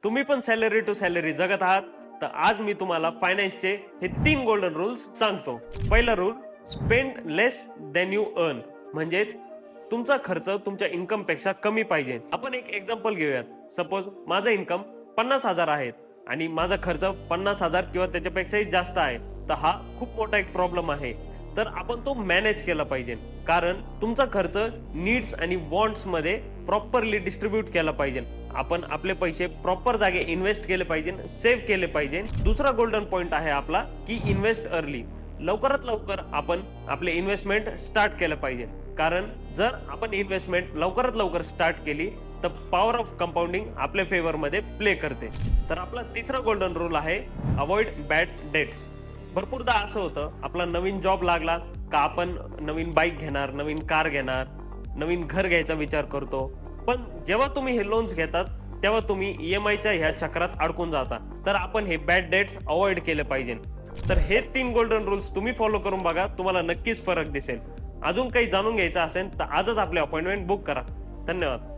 तुम्ही पण salary to salary जगत आहात, तर आज मी तुम्हाला फायनान्सचे हे 3 गोल्डन रूल्स सांगतो. पहिला rule, spend less than you earn. म्हणजेच तुमचा खर्च तुमच्या इन्कम पेक्षा कमी पाहिजे. आपण एक एक्झाम्पल घेऊयात. सपोज माझं इन्कम 50,000 आहे आणि माझा खर्च 50,000 किंवा त्याच्यापेक्षाही जास्त आहे, तर हा खूप मोठा एक प्रॉब्लेम आहे. तर आपण तो मॅनेज केला पाहिजे, कारण तुमचा खर्च नीड्स आणि वॉन्ट्स मध्ये प्रॉपरली डिस्ट्रीब्यूट केला पाहिजे. आपण आपले पैसे प्रॉपर जागे इन्व्हेस्ट केले पाहिजे, सेव्ह केले पाहिजे. दुसरा गोल्डन पॉइंट आहे आपला की इन्व्हेस्ट अर्ली. लवकरात लवकर आपण आपले इन्व्हेस्टमेंट स्टार्ट केलं पाहिजे, कारण जर आपण इन्व्हेस्टमेंट लवकरात लवकर स्टार्ट केली तर पॉवर ऑफ कंपाऊंडिंग आपल्या फेवर मध्ये प्ले करते. तर आपला तिसरा गोल्डन रूल आहे अवॉइड बॅड डेट्स. भरपूरदा असं होतं, आपला नवीन जॉब लागला का आपण नवीन बाईक घेणार, नवीन कार घेणार, नवीन घर घ्यायचा विचार करतो. पण जेव्हा तुम्ही हे लोन्स घेतात तेव्हा तुम्ही ईएमआयच्या ह्या चक्रात अडकून जाता. तर आपण हे बॅड डेट्स अवॉइड केले पाहिजे. तर हे 3 गोल्डन रूल्स तुम्ही फॉलो करून बघा, तुम्हाला नक्कीच फरक दिसेल. अजून काही जाणून घ्यायचं असेल तर आजच आपली अपॉइंटमेंट बुक करा. धन्यवाद.